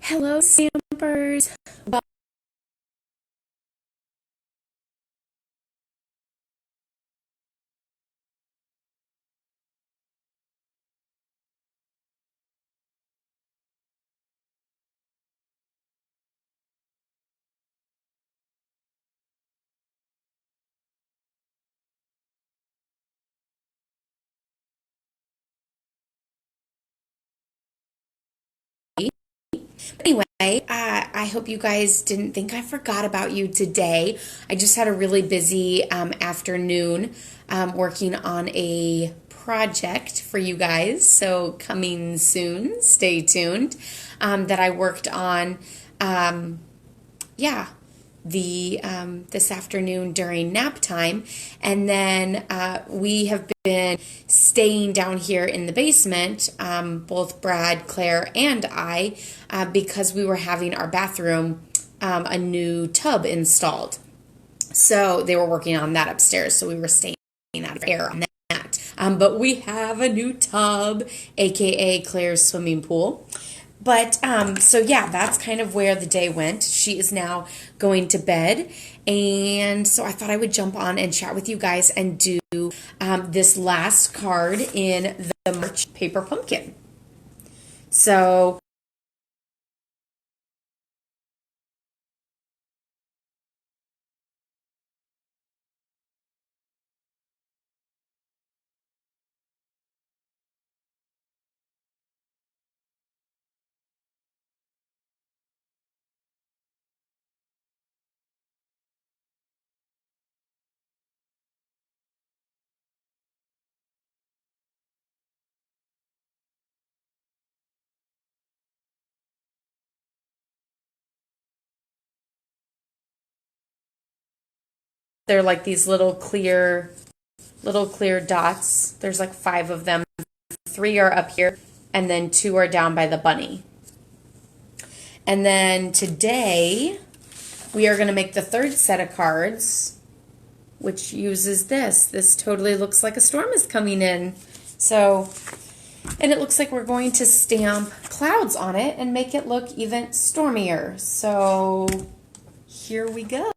Hello, Stampers. Anyway, I hope you guys didn't think I forgot about you today. I just had a really busy afternoon working on a project for you guys. So, coming soon, stay tuned. That I worked on. Yeah, the this afternoon during nap time, and then we have been staying down here in the basement, both Brad, Claire, and I, because we were having our bathroom a new tub installed. So they were working on that upstairs, so we were staying out of air on that. But we have a new tub, aka Claire's swimming pool. But so yeah, that's kind of where the day went. She is now going to bed. And so I thought I would jump on and chat with you guys and do this last card in the March paper pumpkin. So they're like these little clear dots. There's like 5 of them. 3 are up here, and then 2 are down by the bunny. And then today we are going to make the third set of cards, which uses this. This totally looks like a storm is coming in. So, and it looks like we're going to stamp clouds on it and make it look even stormier. So, here we go.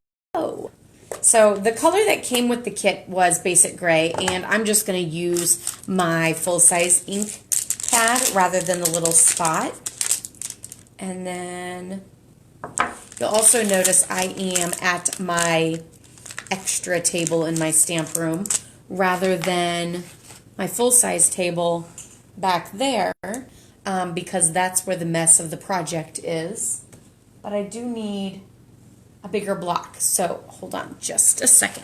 So, the color that came with the kit was basic gray, and I'm just going to use my full-size ink pad rather than the little spot. And then you'll also notice I am at my extra table in my stamp room rather than my full-size table back there, because that's where the mess of the project is. But I do need a bigger block, so hold on just a second.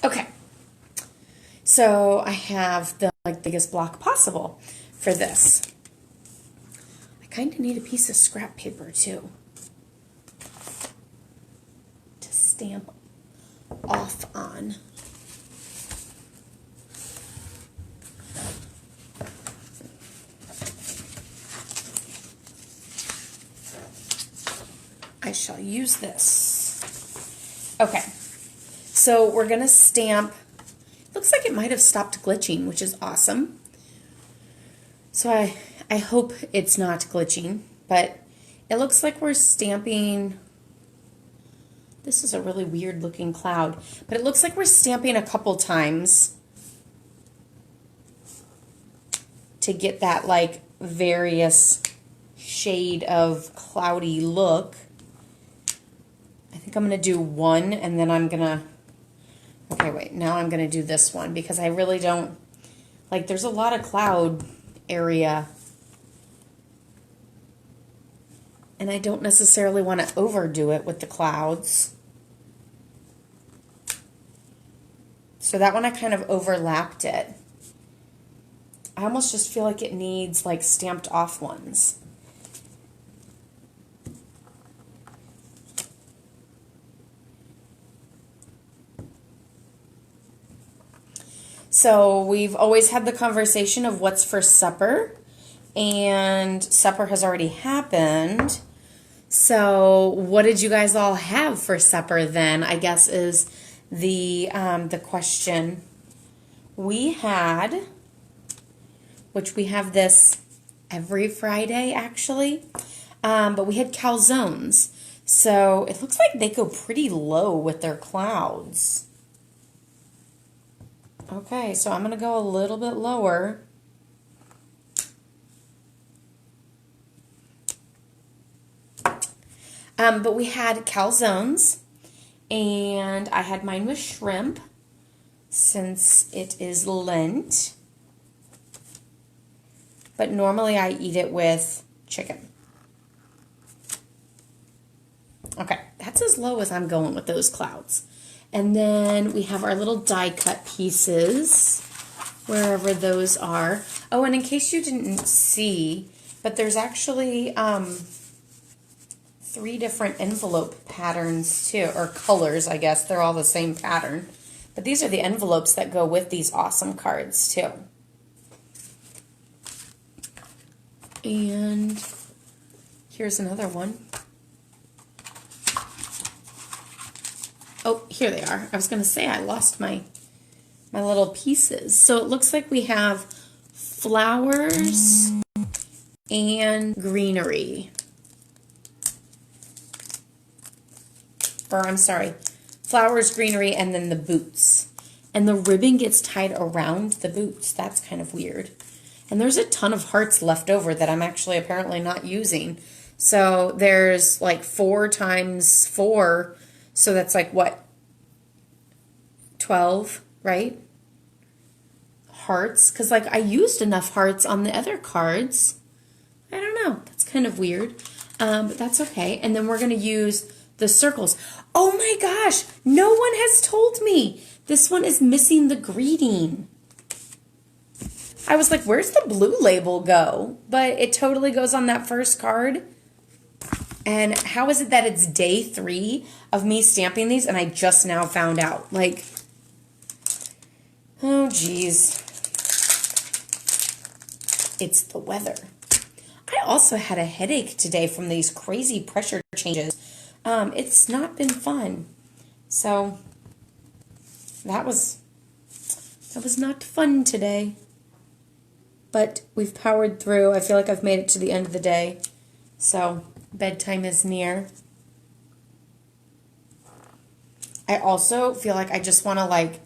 Okay, so I have the biggest block possible for this. I kind of need a piece of scrap paper too to stamp off on. I shall use this. Okay, so we're going to stamp. Looks like it might have stopped glitching, which is awesome. So I hope it's not glitching, but it looks like we're stamping. This is a really weird looking cloud, but it looks like we're stamping a couple times to get that like various shade of cloudy look. I think I'm going to do one, and then I'm going to, okay, wait, now I'm going to do this one because I really don't, like, there's a lot of cloud area, and I don't necessarily want to overdo it with the clouds. So that one I kind of overlapped it. I almost just feel like it needs like stamped off ones. So we've always had the conversation of what's for supper, and supper has already happened. So what did you guys all have for supper then, I guess is the question. We had, which we have this every Friday actually, but we had calzones. So it looks like they go pretty low with their clouds. Okay, so I'm going to go a little bit lower. But we had calzones, and I had mine with shrimp since it is Lent. But normally I eat it with chicken. Okay, that's as low as I'm going with those clouds. And then we have our little die cut pieces, wherever those are. Oh, and in case you didn't see, but there's actually 3 different envelope patterns too, or colors, I guess. They're all the same pattern. But these are the envelopes that go with these awesome cards too. And here's another one. Oh, here they are. I was going to say I lost my little pieces. So it looks like we have flowers and greenery. Or I'm sorry, flowers, greenery, and then the boots. And the ribbon gets tied around the boots. That's kind of weird. And there's a ton of hearts left over that I'm actually apparently not using. So there's like 4 times 4. So that's like what? 12, right? Hearts. Because like I used enough hearts on the other cards. I don't know. That's kind of weird. But that's okay. And then we're going to use the circles. Oh my gosh. No one has told me. This one is missing the greeting. I was like, where's the blue label go? But it totally goes on that first card. And how is it that it's day 3 of me stamping these and I just now found out? Like, oh geez. It's the weather. I also had a headache today from these crazy pressure changes. It's not been fun. So that was not fun today. But we've powered through. I feel like I've made it to the end of the day. So bedtime is near. I also feel like I just want to like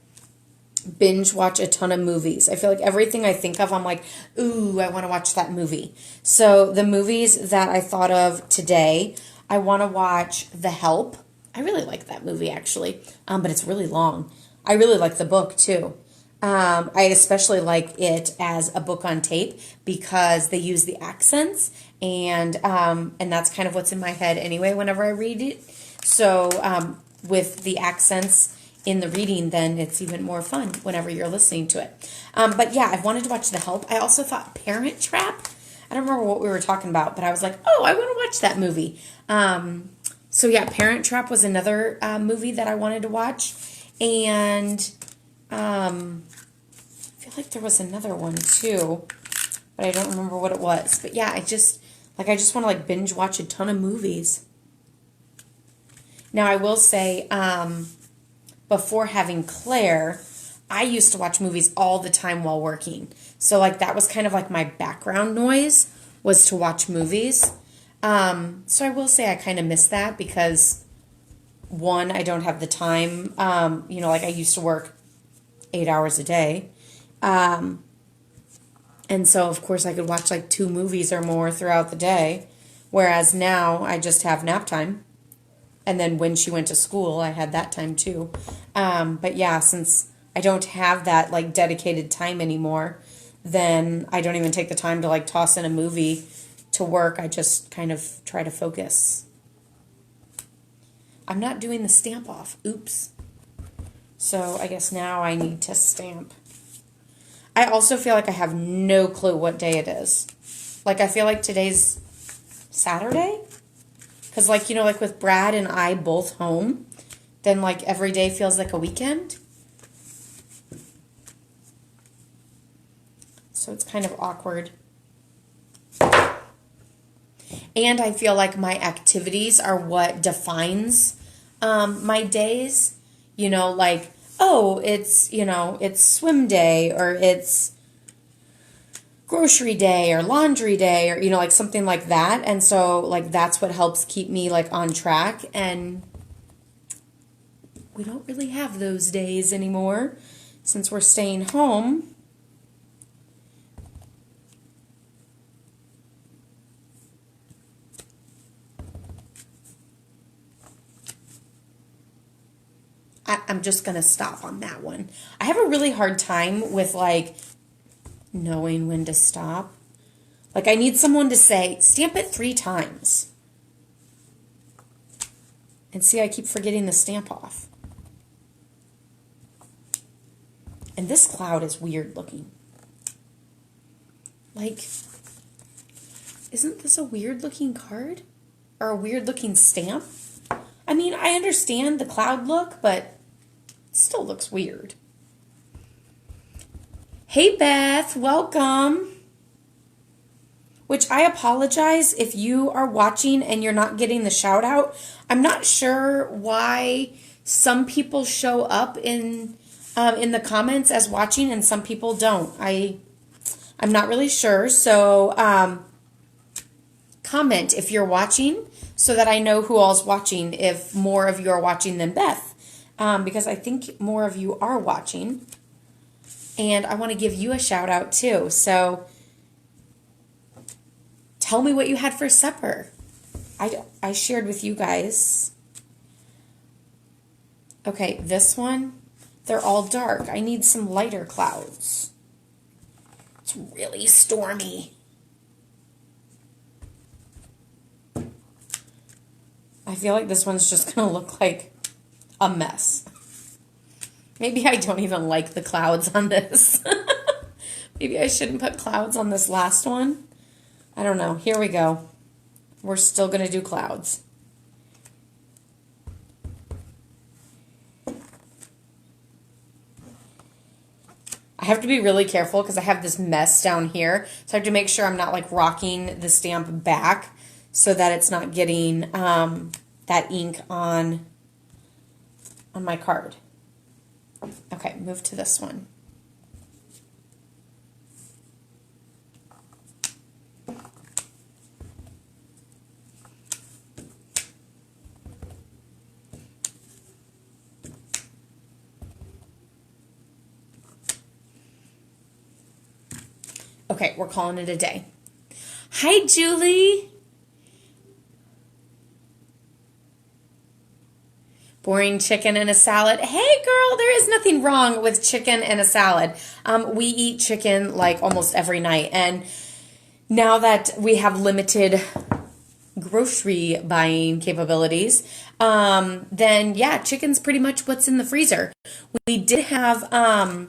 binge watch a ton of movies. I feel like everything I think of, I'm like, ooh, I want to watch that movie. So the movies that I thought of today, I want to watch The Help. I really like that movie actually, but it's really long. I really like the book too. I especially like it as a book on tape because they use the accents and that's kind of what's in my head anyway whenever I read it. So with the accents in the reading, then it's even more fun whenever you're listening to it. But yeah, I wanted to watch The Help. I also thought Parent Trap. I don't remember what we were talking about, but I was like, oh, I want to watch that movie. So yeah, Parent Trap was another movie that I wanted to watch. And I feel like there was another one too, but I don't remember what it was. But yeah, I just want to like binge watch a ton of movies. Now I will say, before having Claire, I used to watch movies all the time while working. So like that was kind of like my background noise was to watch movies. So I will say I kind of miss that because one, I don't have the time. Like I used to work 8 hours a day. And so of course I could watch like 2 movies or more throughout the day. Whereas now I just have nap time. And then when she went to school, I had that time too. But yeah, since I don't have that like dedicated time anymore, then I don't even take the time to like toss in a movie to work. I just kind of try to focus. I'm not doing the stamp off. Oops. So I guess now I need to stamp. I also feel like I have no clue what day it is. Like I feel like today's Saturday. Because like, like with Brad and I both home, then like every day feels like a weekend. So it's kind of awkward. And I feel like my activities are what defines my days. You know, like, oh, it's, you know, it's swim day, or it's grocery day, or laundry day, or, you know, like something like that. And so, like, that's what helps keep me, like, on track. And we don't really have those days anymore since we're staying home. I'm just going to stop on that one. I have a really hard time with, like, knowing when to stop. Like, I need someone to say, stamp it 3 times. And see, I keep forgetting the stamp off. And this cloud is weird looking. Like, isn't this a weird looking card? Or a weird looking stamp? I mean, I understand the cloud look, but it still looks weird. Hey Beth, welcome. Which I apologize if you are watching and you're not getting the shout out. I'm not sure why some people show up in the comments as watching and some people don't. I'm not really sure. So comment if you're watching so that I know who all's watching, if more of you are watching than Beth. Because I think more of you are watching. And I want to give you a shout out too. So tell me what you had for supper. I shared with you guys. Okay, this one, they're all dark. I need some lighter clouds. It's really stormy. I feel like this one's just going to look like a mess. Maybe I don't even like the clouds on this. Maybe I shouldn't put clouds on this last one. I don't know. Here we go. We're still going to do clouds. I have to be really careful because I have this mess down here. So I have to make sure I'm not like rocking the stamp back so that it's not getting that ink on my card. Okay, move to this one. Okay, we're calling it a day. Hi, Julie. Boring chicken and a salad. Hey, girl, there is nothing wrong with chicken and a salad. We eat chicken like almost every night. And now that we have limited grocery buying capabilities, then yeah, chicken's pretty much what's in the freezer. We did have a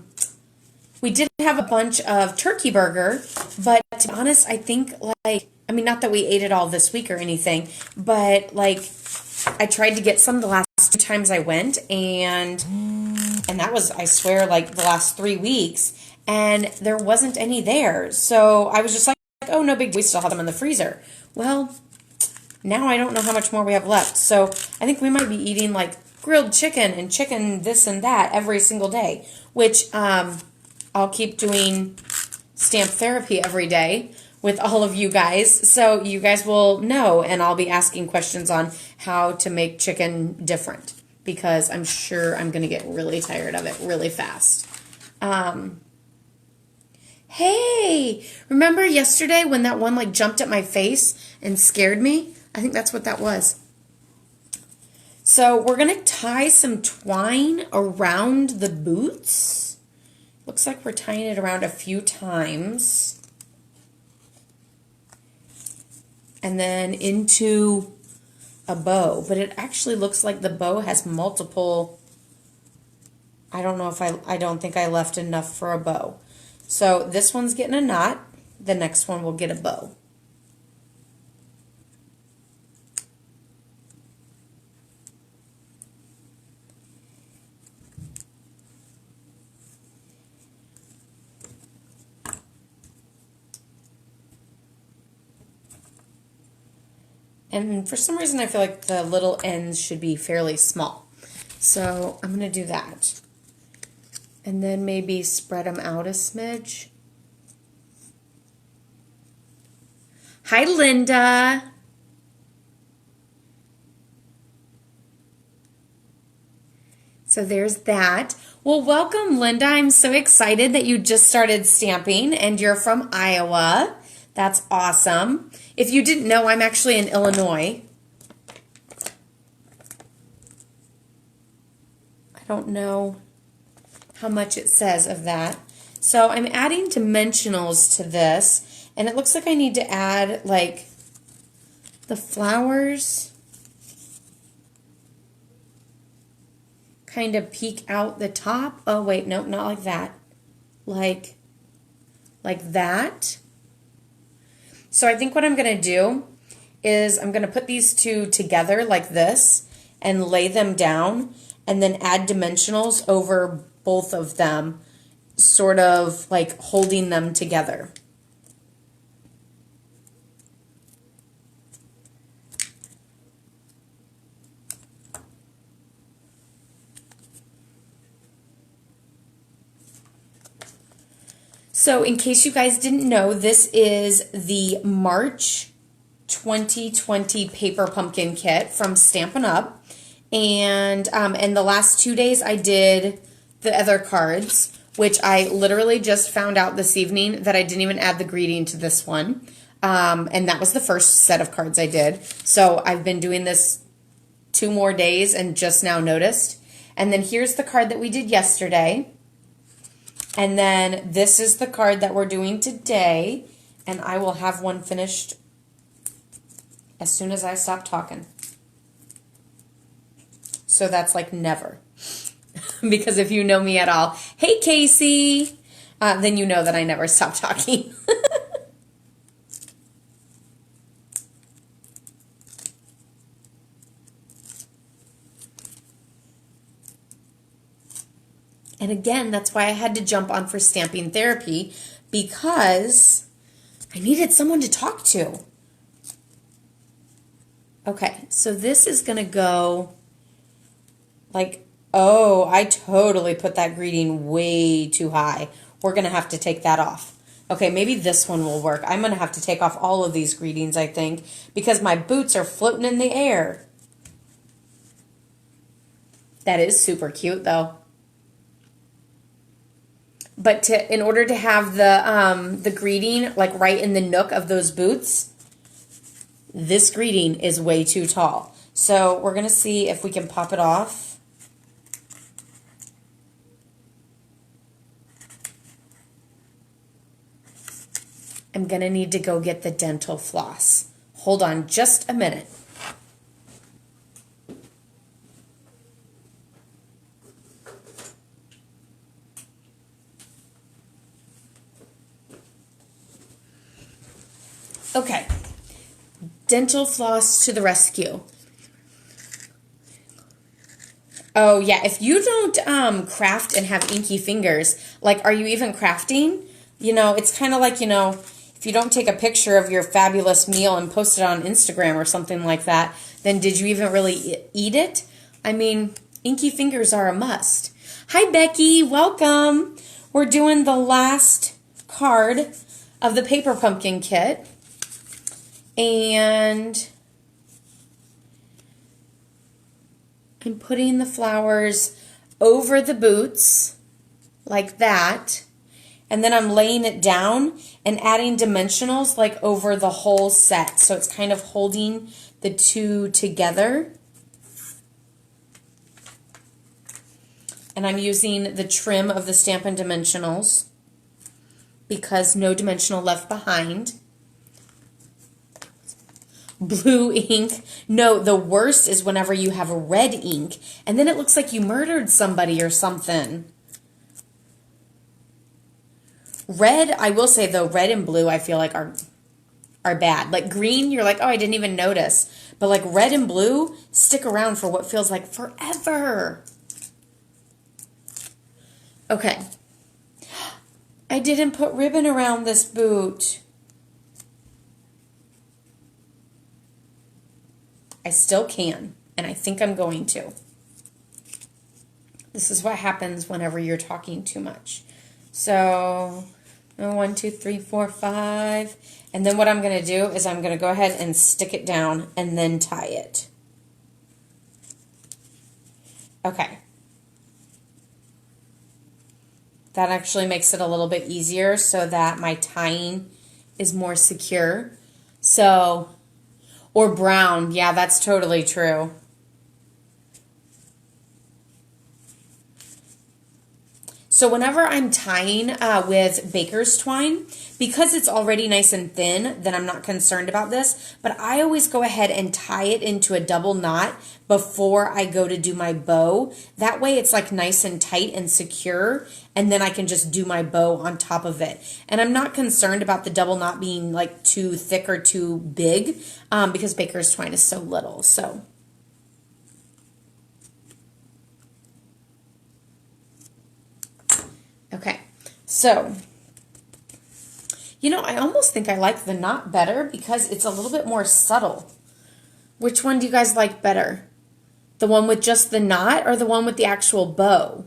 bunch of turkey burger, but to be honest, I think like, I mean, not that we ate it all this week or anything, but like I tried to get some the last 2 times I went, and that was, I swear, like the last 3 weeks, and there wasn't any there. So I was just like, oh, no big deal. We still have them in the freezer. Well, now I don't know how much more we have left. So I think we might be eating like grilled chicken and chicken this and that every single day, which I'll keep doing stamp therapy every day with all of you guys. So you guys will know, and I'll be asking questions on how to make chicken different because I'm sure I'm going to get really tired of it really fast. Hey, remember yesterday when that one like jumped at my face and scared me? I think that's what that was. So we're going to tie some twine around the boots. Looks like we're tying it around a few times. And then into a bow. But it actually looks like the bow has multiple. I don't know if I don't think I left enough for a bow. So this one's getting a knot. The next one will get a bow. And for some reason I feel like the little ends should be fairly small. So I'm going to do that. And then maybe spread them out a smidge. Hi, Linda. So there's that. Well, welcome, Linda. I'm so excited that you just started stamping and you're from Iowa. That's awesome. If you didn't know, I'm actually in Illinois. I don't know how much it says of that. So I'm adding dimensionals to this, and it looks like I need to add like the flowers kind of peek out the top. Oh wait, no, not like that. Like that. So I think what I'm going to do is I'm going to put these two together like this and lay them down and then add dimensionals over both of them, sort of like holding them together. So in case you guys didn't know, this is the March 2020 Paper Pumpkin Kit from Stampin' Up. And the last 2 days I did the other cards, which I literally just found out this evening that I didn't even add the greeting to this one. And that was the first set of cards I did. So I've been doing this 2 more days and just now noticed. And then here's the card that we did yesterday. And then this is the card that we're doing today. And I will have one finished as soon as I stop talking. So that's like never. Because if you know me at all, hey Casey, then you know that I never stop talking. And again, that's why I had to jump on for stamping therapy, because I needed someone to talk to. Okay, so this is going to go like, oh, I totally put that greeting way too high. We're going to have to take that off. Okay, maybe this one will work. I'm going to have to take off all of these greetings, I think, because my boots are floating in the air. That is super cute, though. But in order to have the greeting like right in the nook of those boots, this greeting is way too tall. So we're going to see if we can pop it off. I'm going to need to go get the dental floss. Hold on just a minute. Okay, dental floss to the rescue. Oh yeah, if you don't craft and have inky fingers, like, are you even crafting? You know, it's kind of like, you know, if you don't take a picture of your fabulous meal and post it on Instagram or something like that, then did you even really eat it? I mean, inky fingers are a must. Hi Becky, welcome. We're doing the last card of the Paper Pumpkin Kit. And I'm putting the flowers over the boots like that. And then I'm laying it down and adding dimensionals like over the whole set. So it's kind of holding the two together. And I'm using the trim of the Stampin' Dimensionals because no dimensional left behind. Blue ink. No, the worst is whenever you have red ink and then it looks like you murdered somebody or something. Red, I will say though, red and blue I feel like are bad. Like green, you're like, oh, I didn't even notice. But like red and blue stick around for what feels like forever. Okay. I didn't put ribbon around this boot. I still can, and I think I'm going to. This is what happens whenever you're talking too much. So 1, 2, 3, 4, 5. And then what I'm going to do is I'm going to go ahead and stick it down and then tie it. Okay. That actually makes it a little bit easier so that my tying is more secure. So, or brown. Yeah, that's totally true. So whenever I'm tying with baker's twine, because it's already nice and thin, then I'm not concerned about this. But I always go ahead and tie it into a double knot before I go to do my bow. That way it's like nice and tight and secure, and then I can just do my bow on top of it. And I'm not concerned about the double knot being like too thick or too big because baker's twine is so little. So. Okay, so, you know, I almost think I like the knot better because it's a little bit more subtle. Which one do you guys like better? The one with just the knot or the one with the actual bow?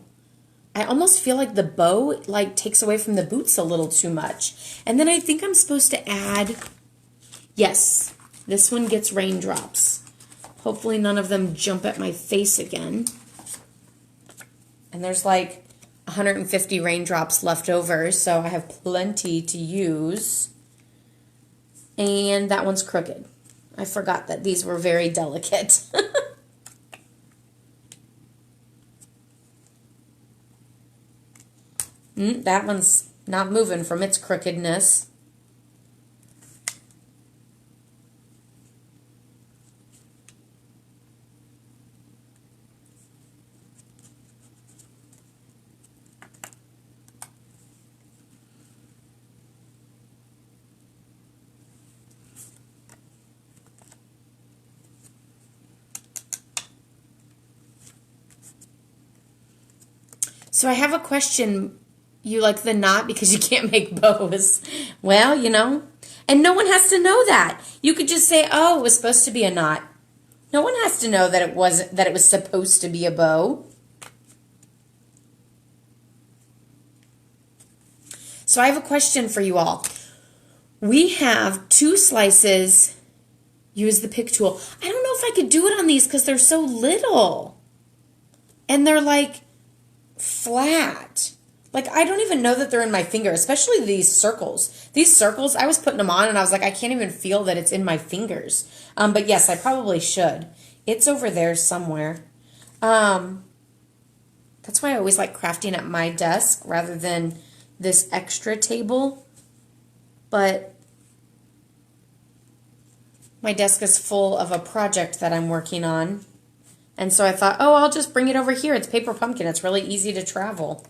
I almost feel like the bow like takes away from the boots a little too much. And then I think I'm supposed to add, yes, this one gets raindrops. Hopefully none of them jump at my face again. And there's like 150 raindrops left over, so I have plenty to use. And that one's crooked. I forgot that these were very delicate. That one's not moving from its crookedness. So I have a question. You like the knot because you can't make bows. Well, you know, and no one has to know that. You could just say, oh, it was supposed to be a knot. No one has to know that it was supposed to be a bow. So I have a question for you all. We have 2 slices. Use the pick tool. I don't know if I could do it on these because they're so little. And they're like flat. Like, I don't even know that they're in my finger, especially these circles. These circles, I was putting them on and I was like, I can't even feel that it's in my fingers. But yes, I probably should. It's over there somewhere. That's why I always like crafting at my desk rather than this extra table. But my desk is full of a project that I'm working on. And so I thought, oh, I'll just bring it over here. It's paper pumpkin. It's really easy to travel.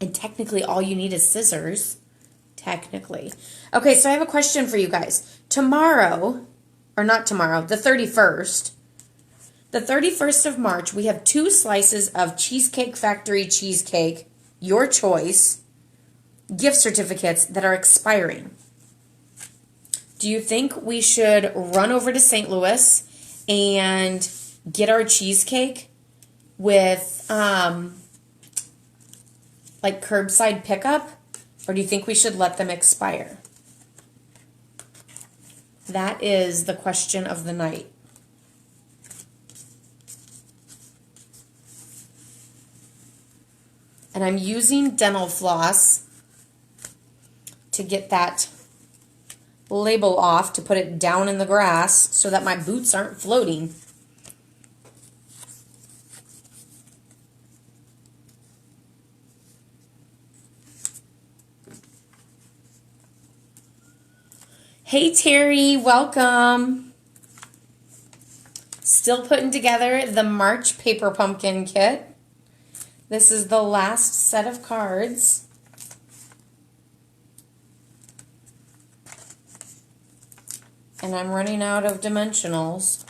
And technically, all you need is scissors. Technically. Okay, so I have a question for you guys. Tomorrow, or not tomorrow, the 31st. The 31st of March, we have 2 slices of Cheesecake Factory cheesecake, your choice, gift certificates that are expiring. Do you think we should run over to St. Louis and get our cheesecake with like curbside pickup? Or do you think we should let them expire? That is the question of the night. And I'm using dental floss to get that label off, to put it down in the grass so that my boots aren't floating. Hey Terry, welcome. Still putting together the March paper pumpkin kit. This is the last set of cards. And I'm running out of dimensionals.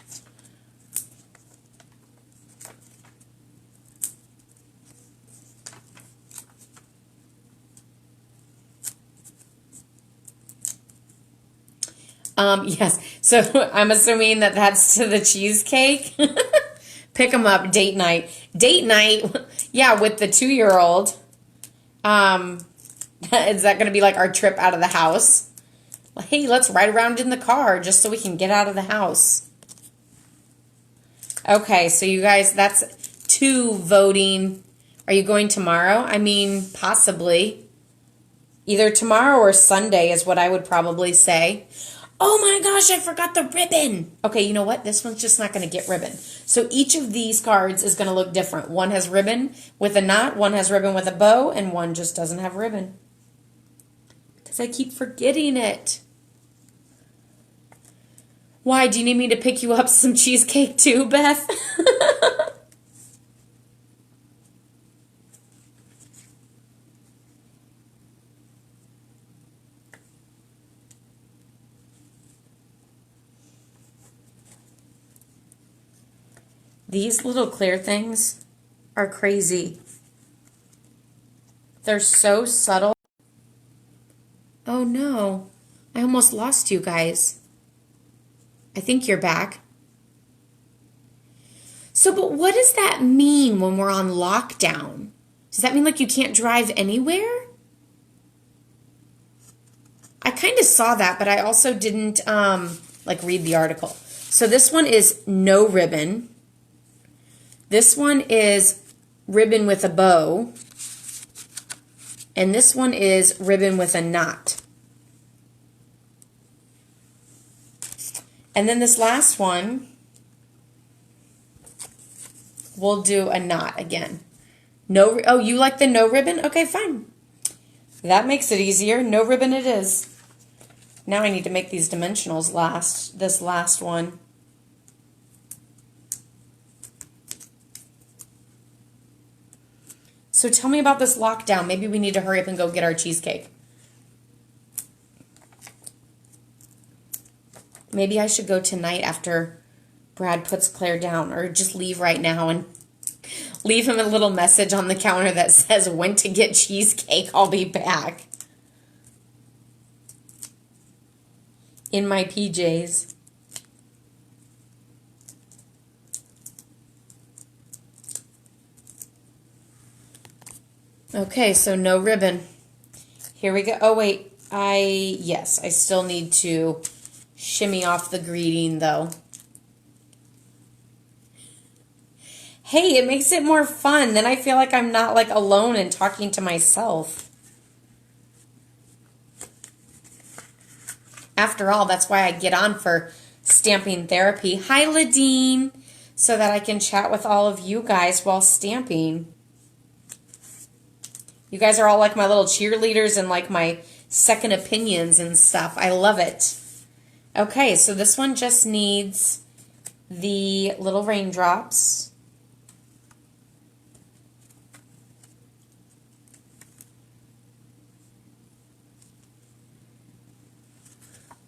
Yes. So I'm assuming that that's to the cheesecake. Pick them up, date night. Date night, yeah, with the 2-year-old. Is that going to be like our trip out of the house? Well, hey, let's ride around in the car just so we can get out of the house. Okay, so you guys, that's 2 voting. Are you going tomorrow? I mean, possibly. Either tomorrow or Sunday is what I would probably say. Oh my gosh, I forgot the ribbon. Okay, you know what? This one's just not going to get ribbon. So each of these cards is going to look different. One has ribbon with a knot, one has ribbon with a bow, and one just doesn't have ribbon. Because I keep forgetting it. Why? Do you need me to pick you up some cheesecake too, Beth? These little clear things are crazy. They're so subtle. Oh no, I almost lost you guys. I think you're back. So, but what does that mean when we're on lockdown? Does that mean like you can't drive anywhere? I kind of saw that, but I also didn't like read the article. So this one is no ribbon. This one is ribbon with a bow. And this one is ribbon with a knot. And then this last one, we'll do a knot again. No, oh, you like the no ribbon? Okay, fine. That makes it easier. No ribbon it is. Now I need to make these dimensionals last, this last one. So tell me about this lockdown. Maybe we need to hurry up and go get our cheesecake. Maybe I should go tonight after Brad puts Claire down, or just leave right now and leave him a little message on the counter that says, "Went to get cheesecake, I'll be back." In my PJs. Okay, so no ribbon. Here we go. Oh, wait. Yes, I still need to shimmy off the greeting, though. Hey, it makes it more fun. Then I feel like I'm not, like, alone and talking to myself. After all, that's why I get on for stamping therapy. Hi, Ladine. So that I can chat with all of you guys while stamping. You guys are all like my little cheerleaders and like my second opinions and stuff. I love it. Okay, so this one just needs the little raindrops.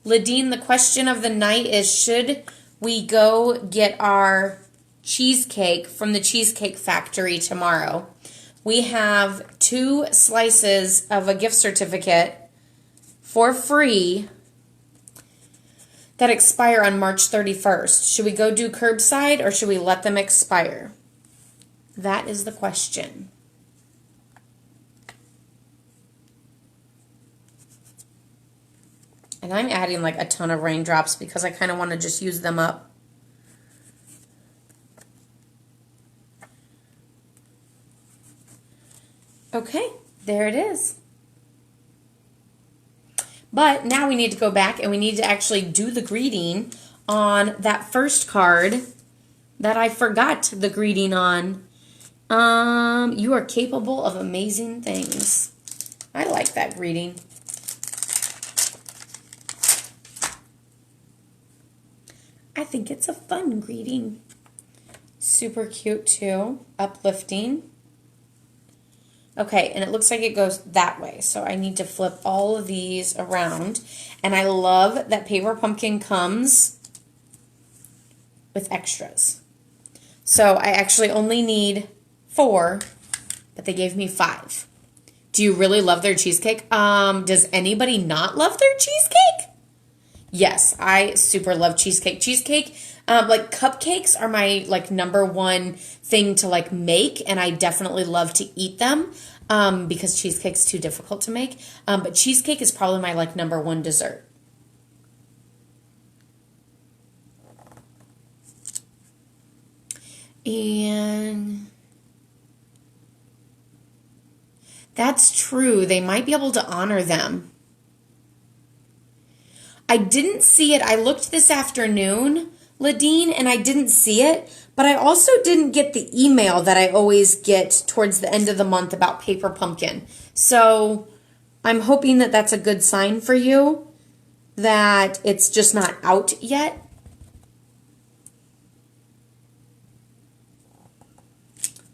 Ladine, the question of the night is, should we go get our cheesecake from the Cheesecake Factory tomorrow? We have 2 slices of a gift certificate for free that expire on March 31st. Should we go do curbside or should we let them expire? That is the question. And I'm adding like a ton of raindrops because I kind of want to just use them up. Okay, there it is. But now we need to go back and we need to actually do the greeting on that first card that I forgot the greeting on. You are capable of amazing things. I like that greeting. I think it's a fun greeting. Super cute too. Uplifting. Okay, and it looks like it goes that way. So I need to flip all of these around. And I love that Paper Pumpkin comes with extras. So I actually only need 4, but they gave me 5. Do you really love their cheesecake? Does anybody not love their cheesecake? Yes, I super love cheesecake. Cheesecake, like cupcakes are my like number one thing to like make, and I definitely love to eat them because cheesecake's too difficult to make. But cheesecake is probably my like number one dessert. And that's true. They might be able to honor them. I didn't see it. I looked this afternoon, Ladine, and I didn't see it, but I also didn't get the email that I always get towards the end of the month about Paper Pumpkin. So I'm hoping that that's a good sign for you, that it's just not out yet.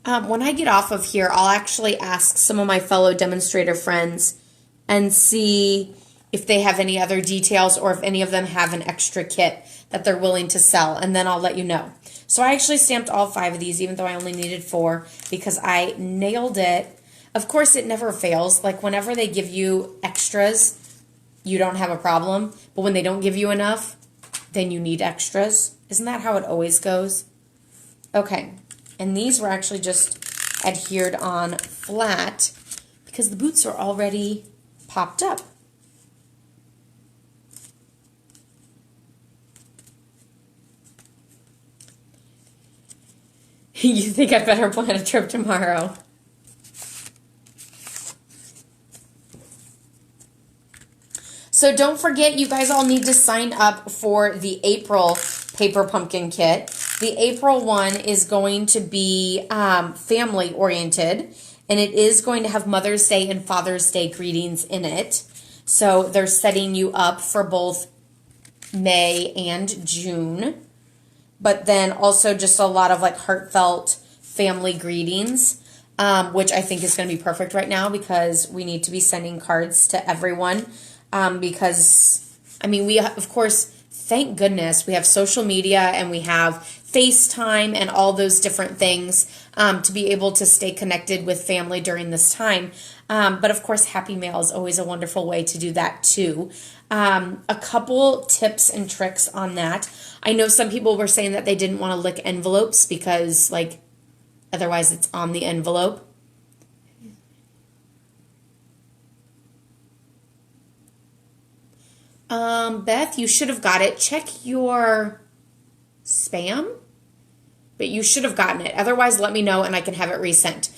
When I get off of here, I'll actually ask some of my fellow demonstrator friends and see if they have any other details or if any of them have an extra kit that they're willing to sell, and then I'll let you know. So I actually stamped all 5 of these, even though I only needed 4, because I nailed it. Of course, it never fails. Like, whenever they give you extras, you don't have a problem. But when they don't give you enough, then you need extras. Isn't that how it always goes? Okay. And these were actually just adhered on flat because the boots are already popped up. You think I better plan a trip tomorrow? So don't forget, you guys all need to sign up for the April Paper Pumpkin Kit. The April one is going to be family oriented, and it is going to have Mother's Day and Father's Day greetings in it. So they're setting you up for both May and June. But then also just a lot of like heartfelt family greetings, which I think is going to be perfect right now because we need to be sending cards to everyone. Because, I mean, we, of course, thank goodness we have social media and we have FaceTime and all those different things to be able to stay connected with family during this time. But of course, Happy Mail is always a wonderful way to do that too. A couple tips and tricks on that. I know some people were saying that they didn't want to lick envelopes because, like, otherwise it's on the envelope. Beth, you should have got it. Check your spam, but you should have gotten it. Otherwise, let me know and I can have it resent.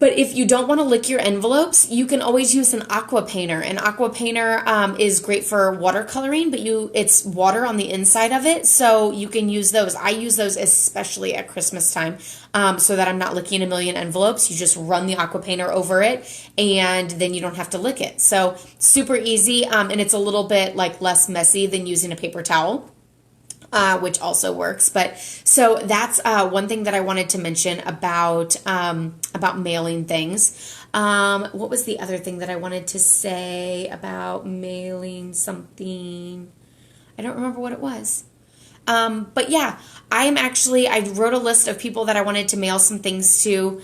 But if you don't want to lick your envelopes, you can always use an aqua painter. An aqua painter is great for watercoloring, but it's water on the inside of it, so you can use those. I use those especially at Christmas time so that I'm not licking a million envelopes. You just run the aqua painter over it, and then you don't have to lick it. So super easy, and it's a little bit like less messy than using a paper towel. Which also works. But so that's one thing that I wanted to mention about mailing things. What was the other thing that I wanted to say about mailing something? I don't remember what it was. But yeah, I wrote a list of people that I wanted to mail some things to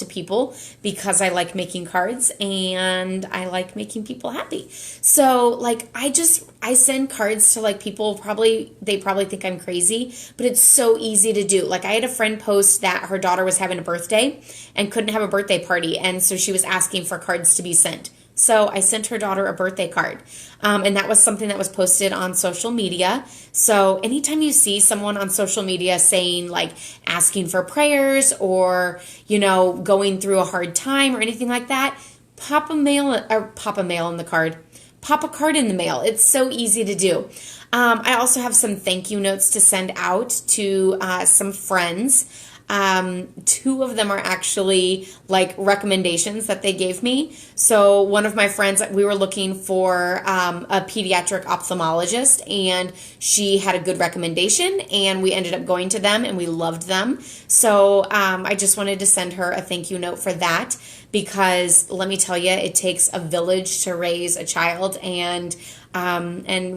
people because I like making cards and I like making people happy. So like I send cards to like people, they probably think I'm crazy, but it's so easy to do. Like I had a friend post that her daughter was having a birthday and couldn't have a birthday party, and so she was asking for cards to be sent. So I sent her daughter a birthday card. And that was something that was posted on social media. So anytime you see someone on social media saying like asking for prayers or, going through a hard time or anything like that, pop a card in the mail. It's so easy to do. I also have some thank you notes to send out to some friends. 2 of them are actually like recommendations that they gave me. So one of my friends, we were looking for a pediatric ophthalmologist, and she had a good recommendation, and we ended up going to them and we loved them. So I just wanted to send her a thank you note for that, because let me tell you, it takes a village to raise a child, and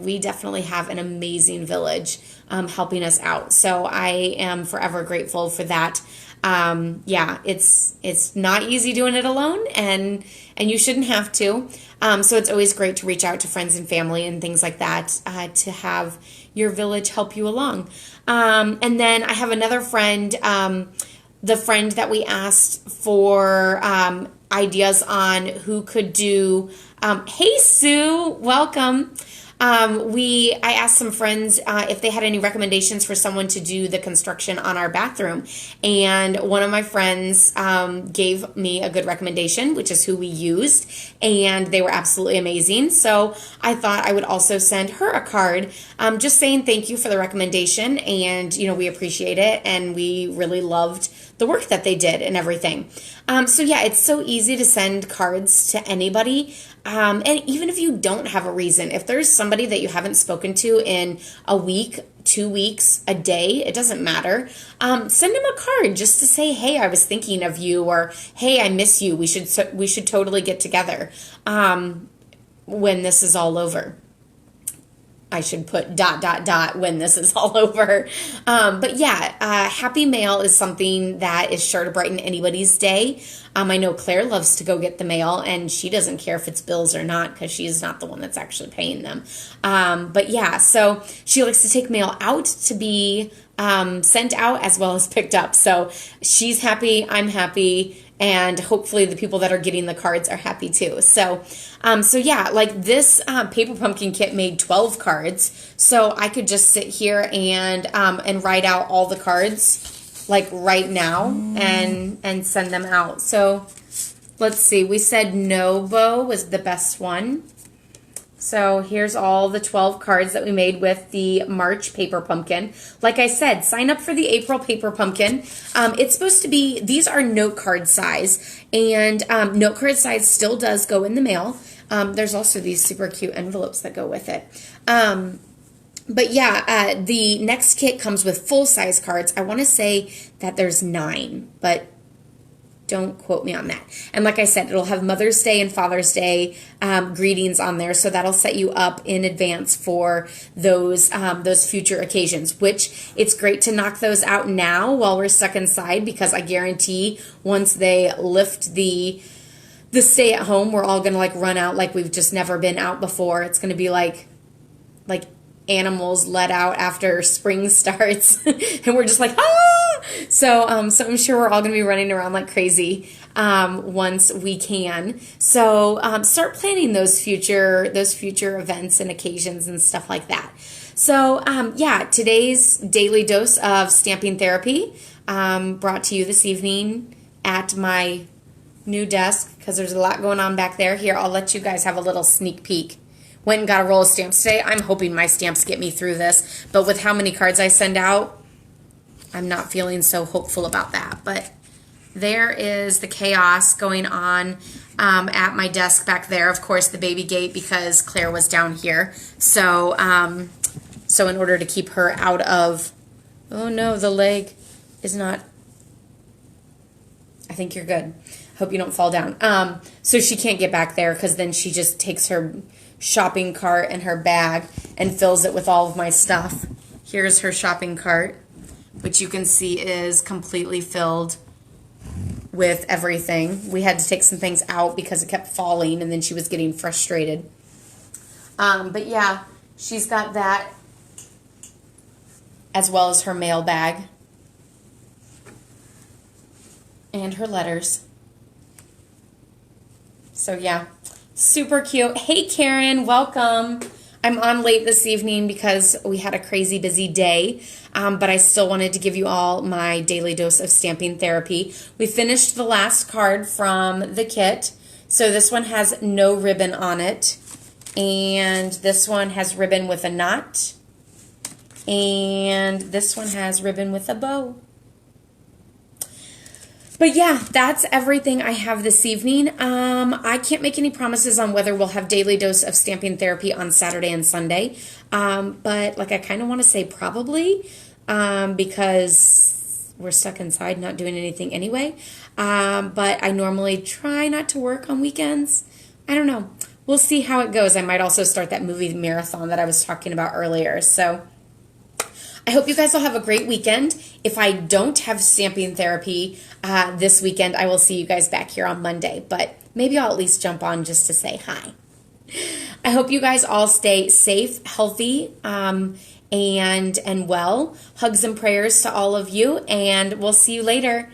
we definitely have an amazing village helping us out. So I am forever grateful for that. Yeah, it's not easy doing it alone, and you shouldn't have to. So it's always great to reach out to friends and family and things like that to have your village help you along. And then I have another friend, the friend that we asked for ideas on who could do. Hey, Sue, welcome. I asked some friends if they had any recommendations for someone to do the construction on our bathroom, and one of my friends gave me a good recommendation, which is who we used, and they were absolutely amazing. So I thought I would also send her a card, just saying thank you for the recommendation, and we appreciate it, and we really loved the work that they did and everything. So yeah, it's so easy to send cards to anybody. And even if you don't have a reason, if there's somebody that you haven't spoken to in a week, 2 weeks, a day, it doesn't matter. Send them a card just to say, hey, I was thinking of you, or hey, I miss you. We should totally get together when this is all over. I should put ... when this is all over. But yeah, happy mail is something that is sure to brighten anybody's day. I know Claire loves to go get the mail, and she doesn't care if it's bills or not because she is not the one that's actually paying them. But yeah, so she likes to take mail out to be sent out as well as picked up. So she's happy, I'm happy, and hopefully the people that are getting the cards are happy too. So yeah, like this paper pumpkin kit made 12 cards. So I could just sit here and write out all the cards like right now and send them out. So let's see. We said Novo was the best one. So here's all the 12 cards that we made with the March paper pumpkin. Like I said, sign up for the April paper pumpkin. It's supposed to be, these are note card size, and note card size still does go in the mail. There's also these super cute envelopes that go with it. But yeah, the next kit comes with full-size cards. I want to say that there's 9, but don't quote me on that. And like I said, it'll have Mother's Day and Father's Day greetings on there, so that'll set you up in advance for those future occasions, which it's great to knock those out now while we're stuck inside, because I guarantee once they lift the stay at home, we're all going to like run out like we've just never been out before. It's going to be like animals let out after spring starts and we're just like, ah! So I'm sure we're all going to be running around like crazy once we can. So start planning those future events and occasions and stuff like that. So yeah, today's daily dose of Stampin' Therapy brought to you this evening at my new desk, because there's a lot going on back there. Here, I'll let you guys have a little sneak peek. Went and got a roll of stamps today. I'm hoping my stamps get me through this, but with how many cards I send out, I'm not feeling so hopeful about that. But there is the chaos going on at my desk back there. Of course, the baby gate, because Claire was down here. So, so in order to keep her out of, oh no, the leg is not, I think you're good. Hope you don't fall down. So she can't get back there, because then she just takes her shopping cart and her bag and fills it with all of my stuff. Here's her shopping cart, which you can see is completely filled with everything. We had to take some things out because it kept falling, and then she was getting frustrated. But yeah, she's got that as well as her mail bag and her letters. So yeah, super cute. Hey Karen, welcome. I'm on late this evening because we had a crazy busy day, but I still wanted to give you all my daily dose of Stampin' Therapy. We finished the last card from the kit. So this one has no ribbon on it, and this one has ribbon with a knot, and this one has ribbon with a bow. But yeah, that's everything I have this evening. I can't make any promises on whether we'll have daily dose of Stampin' Therapy on Saturday and Sunday. But like I kind of want to say probably, because we're stuck inside not doing anything anyway. But I normally try not to work on weekends. I don't know. We'll see how it goes. I might also start that movie marathon that I was talking about earlier. So I hope you guys will have a great weekend. If I don't have stamping therapy this weekend, I will see you guys back here on Monday, but maybe I'll at least jump on just to say hi. I hope you guys all stay safe, healthy, and well. Hugs and prayers to all of you, and we'll see you later.